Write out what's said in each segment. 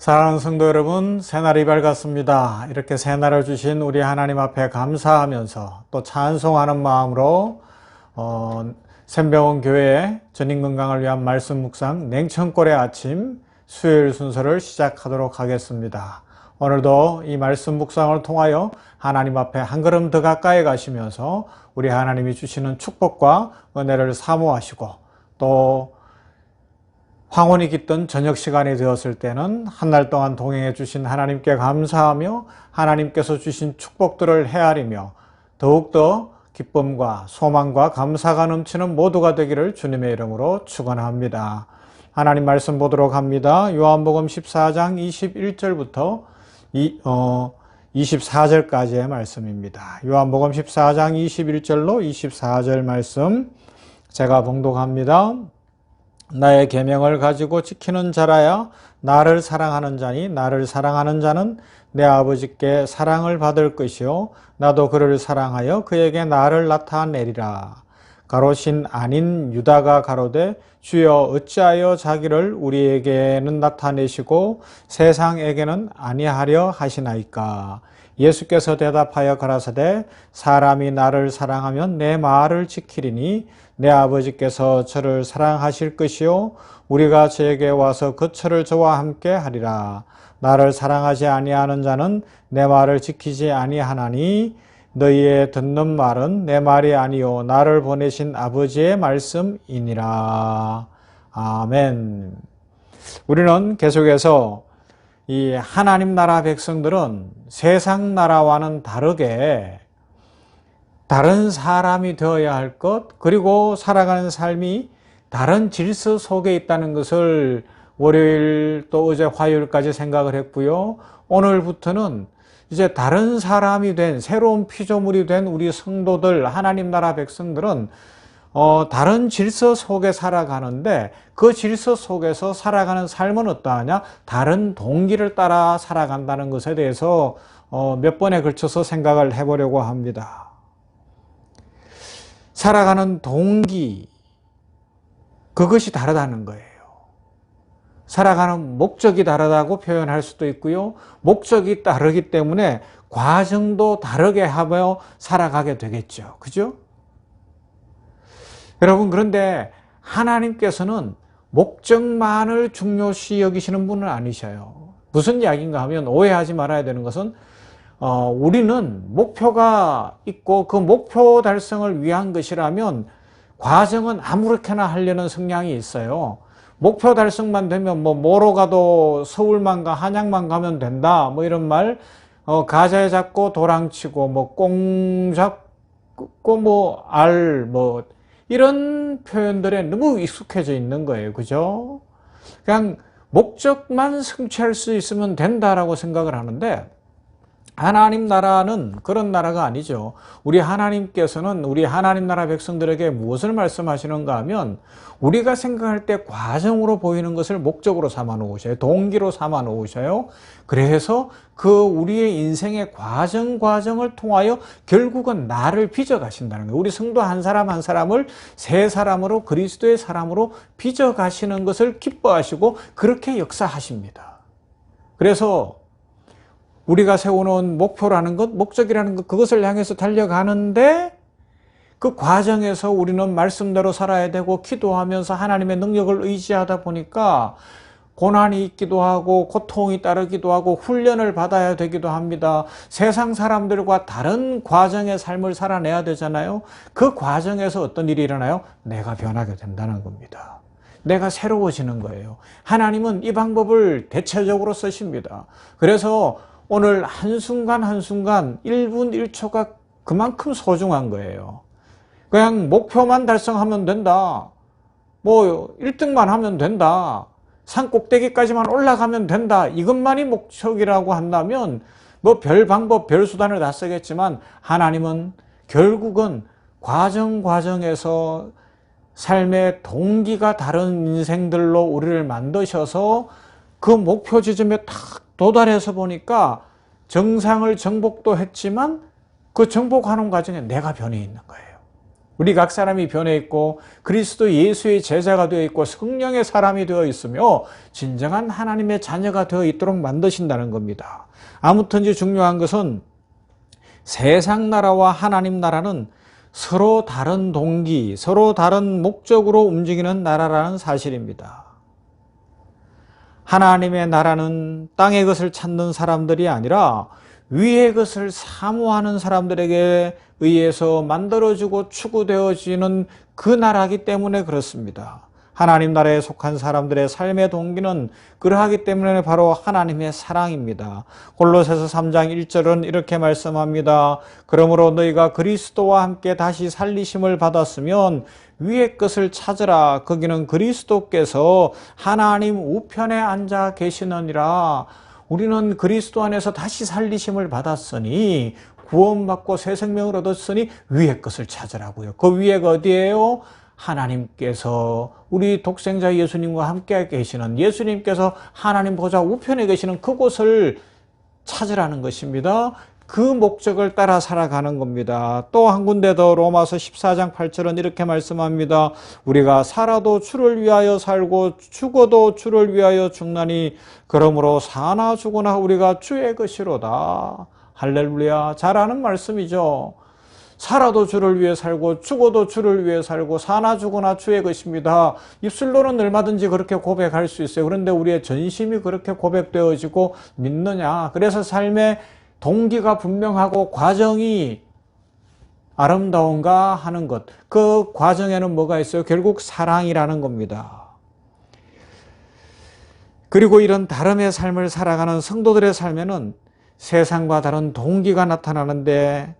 사랑하는 성도 여러분, 새날이 밝았습니다. 이렇게 새날을 주신 우리 하나님 앞에 감사하면서 또 찬송하는 마음으로 샘병원 교회 전인 건강을 위한 말씀 묵상 냉천골의 아침 수요일 순서를 시작하도록 하겠습니다. 오늘도 이 말씀 묵상을 통하여 하나님 앞에 한 걸음 더 가까이 가시면서 우리 하나님이 주시는 축복과 은혜를 사모하시고 또 황혼이 깃든 저녁 시간이 되었을 때는 한 날 동안 동행해 주신 하나님께 감사하며 하나님께서 주신 축복들을 헤아리며 더욱더 기쁨과 소망과 감사가 넘치는 모두가 되기를 주님의 이름으로 축원합니다. 하나님 말씀 보도록 합니다. 요한복음 14장 21절부터 24절까지의 말씀입니다. 요한복음 14장 21절로 24절 말씀 제가 봉독합니다. 나의 계명을 가지고 지키는 자라야 나를 사랑하는 자니 나를 사랑하는 자는 내 아버지께 사랑을 받을 것이요 나도 그를 사랑하여 그에게 나를 나타내리라. 가롯인 아닌 유다가 가로되 주여 어찌하여 자기를 우리에게는 나타내시고 세상에게는 아니하려 하시나이까. 예수께서 대답하여 가라사대 사람이 나를 사랑하면 내 말을 지키리니 내 아버지께서 저를 사랑하실 것이요 우리가 저에게 와서 그 저를 저와 함께 하리라. 나를 사랑하지 아니하는 자는 내 말을 지키지 아니하나니 너희의 듣는 말은 내 말이 아니요 나를 보내신 아버지의 말씀이니라. 아멘. 우리는 계속해서 이 하나님 나라 백성들은 세상 나라와는 다르게 다른 사람이 되어야 할 것, 그리고 살아가는 삶이 다른 질서 속에 있다는 것을 월요일 또 어제 화요일까지 생각을 했고요. 오늘부터는 이제 다른 사람이 된 새로운 피조물이 된 우리 성도들, 하나님 나라 백성들은 다른 질서 속에 살아가는데 그 질서 속에서 살아가는 삶은 어떠하냐? 다른 동기를 따라 살아간다는 것에 대해서 몇 번에 걸쳐서 생각을 해보려고 합니다. 살아가는 동기, 그것이 다르다는 거예요. 살아가는 목적이 다르다고 표현할 수도 있고요. 목적이 다르기 때문에 과정도 다르게 하며 살아가게 되겠죠. 그죠? 여러분, 그런데 하나님께서는 목적만을 중요시 여기시는 분은 아니셔요. 무슨 이야기인가 하면 오해하지 말아야 되는 것은 우리는 목표가 있고 그 목표 달성을 위한 것이라면 과정은 아무렇게나 하려는 성향이 있어요. 목표 달성만 되면 뭐로 가도 서울만 한양만 가면 된다 뭐 이런 말, 가재 잡고 도랑치고 꽁 잡고 이런 표현들에 너무 익숙해져 있는 거예요. 그죠? 그냥 목적만 성취할 수 있으면 된다라고 생각을 하는데 하나님 나라는 그런 나라가 아니죠. 우리 하나님께서는 우리 하나님 나라 백성들에게 무엇을 말씀하시는가 하면 우리가 생각할 때 과정으로 보이는 것을 목적으로 삼아 놓으셔요. 동기로 삼아 놓으셔요. 그래서 그 우리의 인생의 과정을 통하여 결국은 나를 빚어 가신다는 거예요. 우리 성도 한 사람 한 사람을 새 사람으로 그리스도의 사람으로 빚어 가시는 것을 기뻐하시고 그렇게 역사하십니다. 그래서 우리가 세워놓은 목표라는 것, 목적이라는 것, 그것을 향해서 달려가는데 그 과정에서 우리는 말씀대로 살아야 되고 기도하면서 하나님의 능력을 의지하다 보니까 고난이 있기도 하고 고통이 따르기도 하고 훈련을 받아야 되기도 합니다. 세상 사람들과 다른 과정의 삶을 살아내야 되잖아요. 그 과정에서 어떤 일이 일어나요? 내가 변하게 된다는 겁니다. 내가 새로워지는 거예요. 하나님은 이 방법을 대체적으로 쓰십니다. 그래서 오늘 한순간 한순간 1분 1초가 그만큼 소중한 거예요. 그냥 목표만 달성하면 된다. 1등만 하면 된다. 산 꼭대기까지만 올라가면 된다. 이것만이 목적이라고 한다면 별 방법, 별 수단을 다 쓰겠지만 하나님은 결국은 과정에서 삶의 동기가 다른 인생들로 우리를 만드셔서 그 목표 지점에 딱 도달해서 보니까 정상을 정복도 했지만 그 정복하는 과정에 내가 변해 있는 거예요. 우리 각 사람이 변해 있고 그리스도 예수의 제자가 되어 있고 성령의 사람이 되어 있으며 진정한 하나님의 자녀가 되어 있도록 만드신다는 겁니다. 아무튼지 중요한 것은 세상 나라와 하나님 나라는 서로 다른 동기, 서로 다른 목적으로 움직이는 나라라는 사실입니다. 하나님의 나라는 땅의 것을 찾는 사람들이 아니라 위의 것을 사모하는 사람들에게 의해서 만들어지고 추구되어지는 그 나라이기 때문에 그렇습니다. 하나님 나라에 속한 사람들의 삶의 동기는 그러하기 때문에 바로 하나님의 사랑입니다. 골로새서 3장 1절은 이렇게 말씀합니다. 그러므로 너희가 그리스도와 함께 다시 살리심을 받았으면 위의 것을 찾으라. 거기는 그리스도께서 하나님 우편에 앉아 계시느니라. 우리는 그리스도 안에서 다시 살리심을 받았으니 구원받고 새 생명을 얻었으니 위의 것을 찾으라고요. 그 위에가 어디예요? 하나님께서 우리 독생자 예수님과 함께 계시는, 예수님께서 하나님 보좌 우편에 계시는 그곳을 찾으라는 것입니다. 그 목적을 따라 살아가는 겁니다. 또 한 군데 더 로마서 14장 8절은 이렇게 말씀합니다. 우리가 살아도 주를 위하여 살고 죽어도 주를 위하여 죽나니 그러므로 사나 죽으나 우리가 주의 것이로다. 할렐루야. 잘 아는 말씀이죠. 살아도 주를 위해 살고 죽어도 주를 위해 살고 사나 죽으나 주의 것입니다. 입술로는 얼마든지 그렇게 고백할 수 있어요. 그런데 우리의 전심이 그렇게 고백되어지고 믿느냐. 그래서 삶의 동기가 분명하고 과정이 아름다운가 하는 것. 그 과정에는 뭐가 있어요? 결국 사랑이라는 겁니다. 그리고 이런 다름의 삶을 살아가는 성도들의 삶에는 세상과 다른 동기가 나타나는데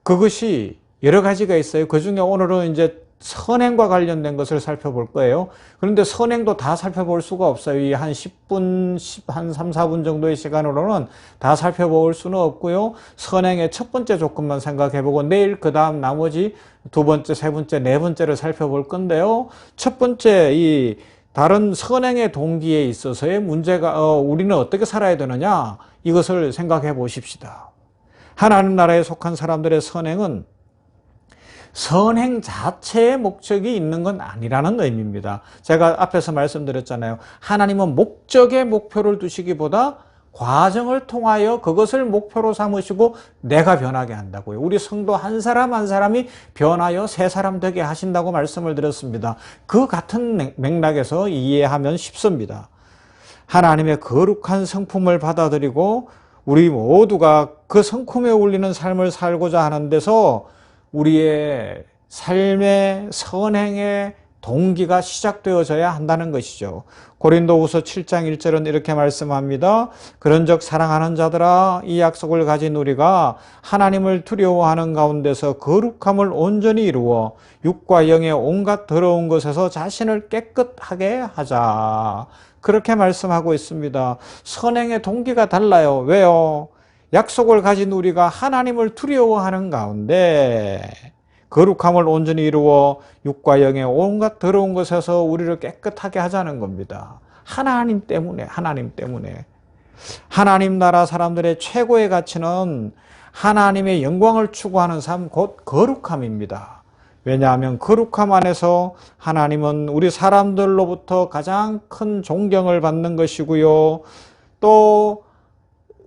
그것이 여러 가지가 있어요. 그 중에 오늘은 이제 선행과 관련된 것을 살펴볼 거예요. 그런데 선행도 다 살펴볼 수가 없어요. 이 한 10분, 한 3, 4분 정도의 시간으로는 다 살펴볼 수는 없고요. 선행의 첫 번째 조건만 생각해보고 내일 그 다음 나머지 두 번째, 세 번째, 네 번째를 살펴볼 건데요. 첫 번째 이 다른 선행의 동기에 있어서의 문제가 우리는 어떻게 살아야 되느냐 이것을 생각해 보십시다. 하나님 나라에 속한 사람들의 선행은 선행 자체의 목적이 있는 건 아니라는 의미입니다. 제가 앞에서 말씀드렸잖아요. 하나님은 목적에 목표를 두시기보다 과정을 통하여 그것을 목표로 삼으시고 내가 변하게 한다고요. 우리 성도 한 사람 한 사람이 변하여 새 사람 되게 하신다고 말씀을 드렸습니다. 그 같은 맥락에서 이해하면 쉽습니다. 하나님의 거룩한 성품을 받아들이고 우리 모두가 그 성품에 어울리는 삶을 살고자 하는 데서 우리의 삶의 선행의 동기가 시작되어져야 한다는 것이죠. 고린도후서 7장 1절은 이렇게 말씀합니다. 그런즉 사랑하는 자들아 이 약속을 가진 우리가 하나님을 두려워하는 가운데서 거룩함을 온전히 이루어 육과 영의 온갖 더러운 것에서 자신을 깨끗하게 하자. 그렇게 말씀하고 있습니다. 선행의 동기가 달라요. 왜요? 약속을 가진 우리가 하나님을 두려워하는 가운데 거룩함을 온전히 이루어 육과 영의 온갖 더러운 것에서 우리를 깨끗하게 하자는 겁니다. 하나님 때문에. 하나님 나라 사람들의 최고의 가치는 하나님의 영광을 추구하는 삶, 곧 거룩함입니다. 왜냐하면 거룩함 안에서 하나님은 우리 사람들로부터 가장 큰 존경을 받는 것이고요. 또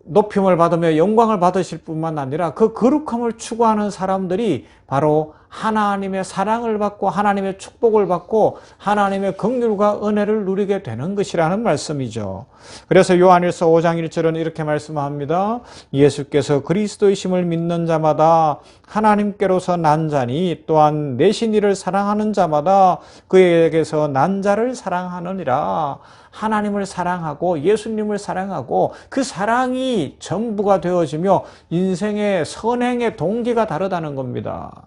높임을 받으며 영광을 받으실 뿐만 아니라 그 거룩함을 추구하는 사람들이 바로 하나님의 사랑을 받고 하나님의 축복을 받고 하나님의 긍휼과 은혜를 누리게 되는 것이라는 말씀이죠. 그래서 요한일서 5장 1절은 이렇게 말씀합니다. 예수께서 그리스도이심을 믿는 자마다 하나님께로서 난 자니 또한 내신 이를 사랑하는 자마다 그에게서 난 자를 사랑하느니라. 하나님을 사랑하고 예수님을 사랑하고 그 사랑이 전부가 되어지며 인생의 선행의 동기가 다르다는 겁니다.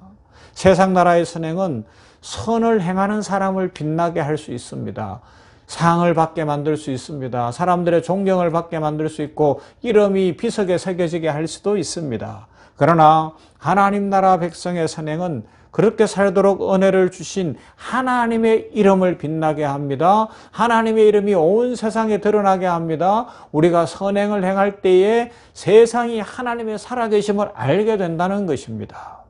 세상 나라의 선행은 선을 행하는 사람을 빛나게 할 수 있습니다. 상을 받게 만들 수 있습니다. 사람들의 존경을 받게 만들 수 있고 이름이 비석에 새겨지게 할 수도 있습니다. 그러나 하나님 나라 백성의 선행은 그렇게 살도록 은혜를 주신 하나님의 이름을 빛나게 합니다. 하나님의 이름이 온 세상에 드러나게 합니다. 우리가 선행을 행할 때에 세상이 하나님의 살아계심을 알게 된다는 것입니다.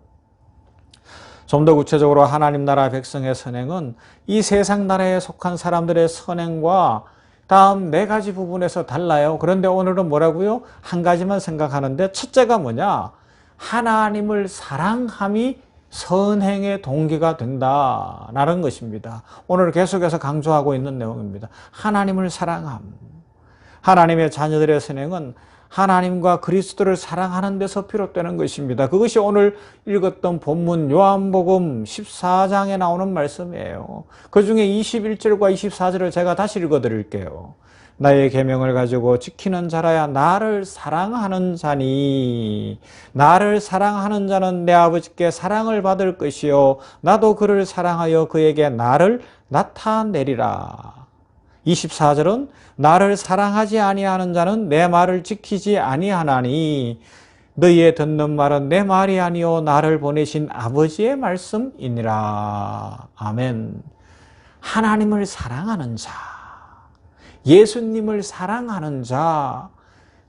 좀 더 구체적으로 하나님 나라 백성의 선행은 이 세상 나라에 속한 사람들의 선행과 다음 네 가지 부분에서 달라요. 그런데 오늘은 뭐라고요? 한 가지만 생각하는데 첫째가 뭐냐? 하나님을 사랑함이 선행의 동기가 된다라는 것입니다. 오늘 계속해서 강조하고 있는 내용입니다. 하나님을 사랑함. 하나님의 자녀들의 선행은 하나님과 그리스도를 사랑하는 데서 비롯되는 것입니다. 그것이 오늘 읽었던 본문 요한복음 14장에 나오는 말씀이에요. 그 중에 21절과 24절을 제가 다시 읽어드릴게요. 나의 계명을 가지고 지키는 자라야 나를 사랑하는 자니 나를 사랑하는 자는 내 아버지께 사랑을 받을 것이요 나도 그를 사랑하여 그에게 나를 나타내리라. 24절은 나를 사랑하지 아니하는 자는 내 말을 지키지 아니하나니 너희의 듣는 말은 내 말이 아니요 나를 보내신 아버지의 말씀이니라. 아멘. 하나님을 사랑하는 자, 예수님을 사랑하는 자,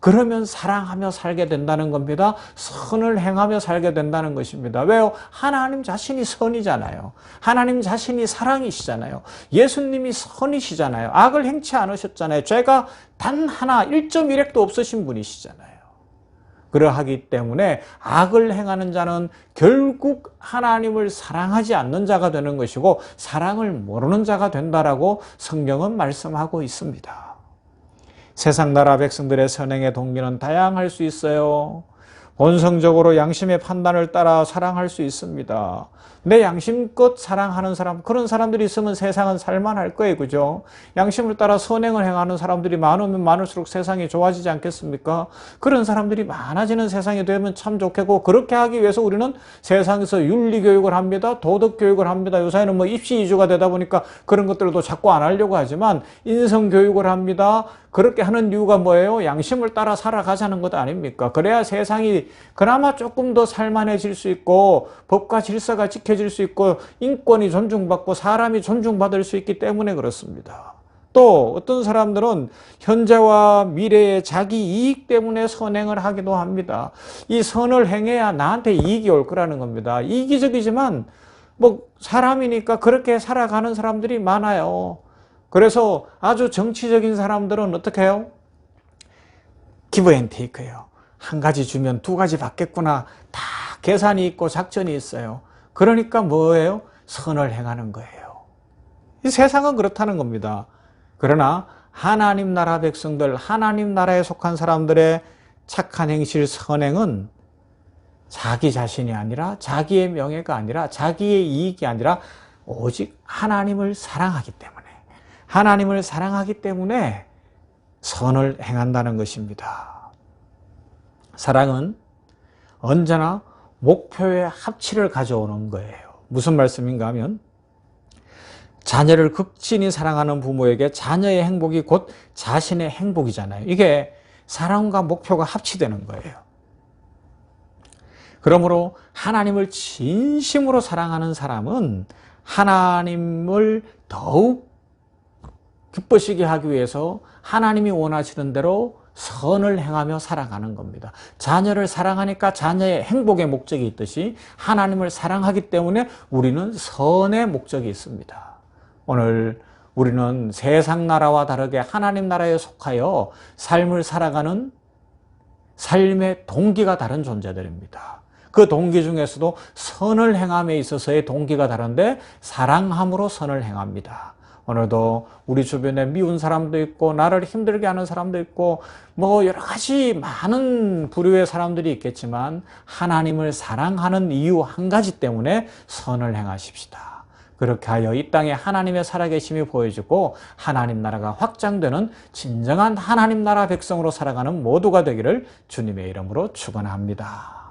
그러면 사랑하며 살게 된다는 겁니다. 선을 행하며 살게 된다는 것입니다. 왜요? 하나님 자신이 선이잖아요. 하나님 자신이 사랑이시잖아요. 예수님이 선이시잖아요. 악을 행치 않으셨잖아요. 죄가 단 하나 1.1핵도 없으신 분이시잖아요. 그러하기 때문에 악을 행하는 자는 결국 하나님을 사랑하지 않는 자가 되는 것이고 사랑을 모르는 자가 된다라고 성경은 말씀하고 있습니다. 세상 나라 백성들의 선행의 동기는 다양할 수 있어요. 본성적으로 양심의 판단을 따라 사랑할 수 있습니다. 내 양심껏 사랑하는 사람, 그런 사람들이 있으면 세상은 살만할 거예요. 그죠? 양심을 따라 선행을 행하는 사람들이 많으면 많을수록 세상이 좋아지지 않겠습니까? 그런 사람들이 많아지는 세상이 되면 참 좋겠고, 그렇게 하기 위해서 우리는 세상에서 윤리교육을 합니다. 도덕교육을 합니다. 요새는 뭐 입시 위주가 되다 보니까 그런 것들도 자꾸 안 하려고 하지만 인성교육을 합니다. 그렇게 하는 이유가 뭐예요? 양심을 따라 살아가자는 것 아닙니까? 그래야 세상이 그나마 조금 더 살만해질 수 있고 법과 질서가 지켜질 수 있고 인권이 존중받고 사람이 존중받을 수 있기 때문에 그렇습니다. 또 어떤 사람들은 현재와 미래의 자기 이익 때문에 선행을 하기도 합니다. 이 선을 행해야 나한테 이익이 올 거라는 겁니다. 이기적이지만 뭐 사람이니까 그렇게 살아가는 사람들이 많아요. 그래서 아주 정치적인 사람들은 어떻게 해요? 기브 앤 테이크예요. 한 가지 주면 두 가지 받겠구나. 다 계산이 있고 작전이 있어요. 그러니까 뭐예요? 선을 행하는 거예요. 이 세상은 그렇다는 겁니다. 그러나 하나님 나라 백성들, 하나님 나라에 속한 사람들의 착한 행실, 선행은 자기 자신이 아니라 자기의 명예가 아니라 자기의 이익이 아니라 오직 하나님을 사랑하기 때문에 하나님을 사랑하기 때문에 선을 행한다는 것입니다. 사랑은 언제나 목표의 합치를 가져오는 거예요. 무슨 말씀인가 하면 자녀를 극진히 사랑하는 부모에게 자녀의 행복이 곧 자신의 행복이잖아요. 이게 사랑과 목표가 합치되는 거예요. 그러므로 하나님을 진심으로 사랑하는 사람은 하나님을 더욱 기쁘시게 하기 위해서 하나님이 원하시는 대로 선을 행하며 살아가는 겁니다. 자녀를 사랑하니까 자녀의 행복의 목적이 있듯이 하나님을 사랑하기 때문에 우리는 선의 목적이 있습니다. 오늘 우리는 세상 나라와 다르게 하나님 나라에 속하여 삶을 살아가는 삶의 동기가 다른 존재들입니다. 그 동기 중에서도 선을 행함에 있어서의 동기가 다른데 사랑함으로 선을 행합니다. 오늘도 우리 주변에 미운 사람도 있고 나를 힘들게 하는 사람도 있고 뭐 여러 가지 많은 부류의 사람들이 있겠지만 하나님을 사랑하는 이유 한 가지 때문에 선을 행하십시다. 그렇게 하여 이 땅에 하나님의 살아계심이 보여지고 하나님 나라가 확장되는 진정한 하나님 나라 백성으로 살아가는 모두가 되기를 주님의 이름으로 축원합니다.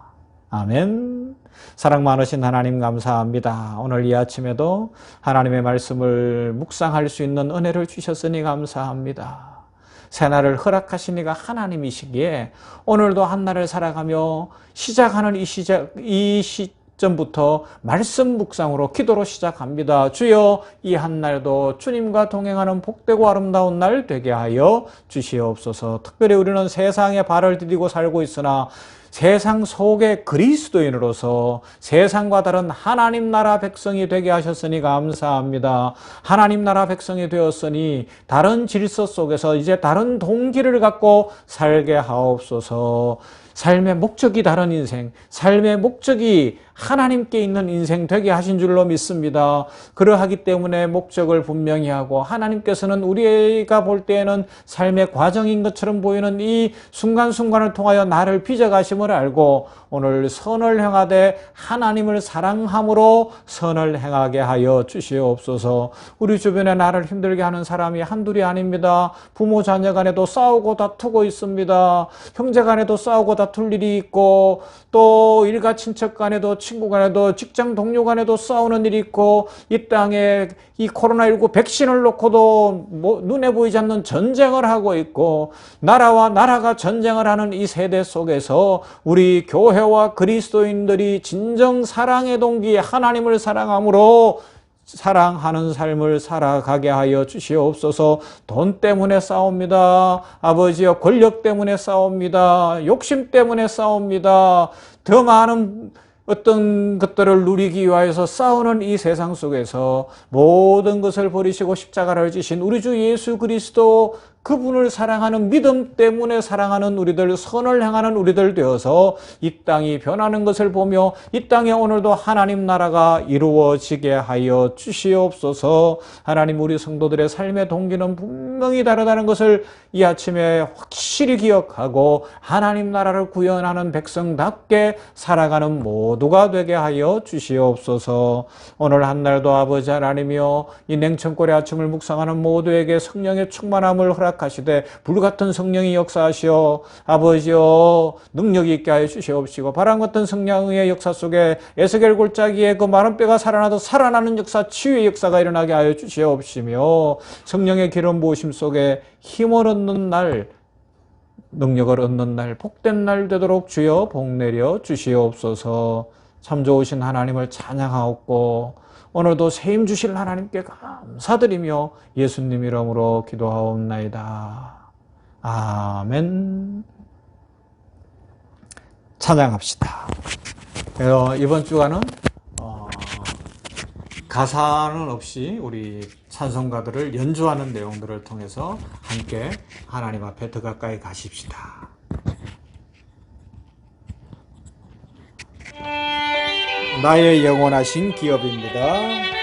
아멘. 사랑 많으신 하나님 감사합니다. 오늘 이 아침에도 하나님의 말씀을 묵상할 수 있는 은혜를 주셨으니 감사합니다. 새날을 허락하시니가 하나님이시기에 오늘도 한날을 살아가며 시작하는 이 직전부터 말씀 묵상으로 기도로 시작합니다. 주여, 이 한날도 주님과 동행하는 복되고 아름다운 날 되게 하여 주시옵소서. 특별히 우리는 세상에 발을 디디고 살고 있으나 세상 속의 그리스도인으로서 세상과 다른 하나님 나라 백성이 되게 하셨으니 감사합니다. 하나님 나라 백성이 되었으니 다른 질서 속에서 이제 다른 동기를 갖고 살게 하옵소서. 삶의 목적이 다른 인생, 삶의 목적이 하나님께 있는 인생 되게 하신 줄로 믿습니다. 그러하기 때문에 목적을 분명히 하고 하나님께서는 우리가 볼 때에는 삶의 과정인 것처럼 보이는 이 순간순간을 통하여 나를 빚어가심을 알고 오늘 선을 행하되 하나님을 사랑함으로 선을 행하게 하여 주시옵소서. 우리 주변에 나를 힘들게 하는 사람이 한둘이 아닙니다. 부모 자녀 간에도 싸우고 다투고 있습니다. 형제 간에도 싸우고 다툴 일이 있고 또 일가 친척 간에도 친구 간에도 직장 동료 간에도 싸우는 일이 있고 이 땅에 이 코로나19 백신을 놓고도 눈에 보이지 않는 전쟁을 하고 있고 나라와 나라가 전쟁을 하는 이 세대 속에서 우리 교회와 그리스도인들이 진정 사랑의 동기 하나님을 사랑함으로 사랑하는 삶을 살아가게 하여 주시옵소서. 돈 때문에 싸웁니다. 아버지여, 권력 때문에 싸웁니다. 욕심 때문에 싸웁니다. 더 많은 어떤 것들을 누리기 위하여서 싸우는 이 세상 속에서 모든 것을 버리시고 십자가를 지신 우리 주 예수 그리스도 그분을 사랑하는 믿음 때문에 사랑하는 우리들, 선을 행하는 우리들 되어서 이 땅이 변하는 것을 보며 이 땅에 오늘도 하나님 나라가 이루어지게 하여 주시옵소서. 하나님, 우리 성도들의 삶의 동기는 분명히 다르다는 것을 이 아침에 확실히 기억하고 하나님 나라를 구현하는 백성답게 살아가는 모두가 되게 하여 주시옵소서. 오늘 한 날도 아버지 하나님이여, 이 냉천골의 아침을 묵상하는 모두에게 성령의 충만함을 허락하시되 불같은 성령이 역사하시어 아버지여 능력 있게 하여 주시옵시고, 바람 같은 성령의 역사 속에 에스겔 골짜기에 그 마른 뼈가 살아나듯 살아나는 역사, 치유의 역사가 일어나게 하여 주시옵시며, 성령의 기름 부으심 속에 힘을 얻는 날, 능력을 얻는 날, 복된 날 되도록 주여 복 내려 주시옵소서. 참 좋으신 하나님을 찬양하옵고 오늘도 세임 주실 하나님께 감사드리며 예수님 이름으로 기도하옵나이다. 아멘. 찬양합시다. 그래서 이번 주간은 가사는 없이 우리 찬송가들을 연주하는 내용들을 통해서 함께 하나님 앞에 더 가까이 가십시다. 나의 영원하신 기업입니다.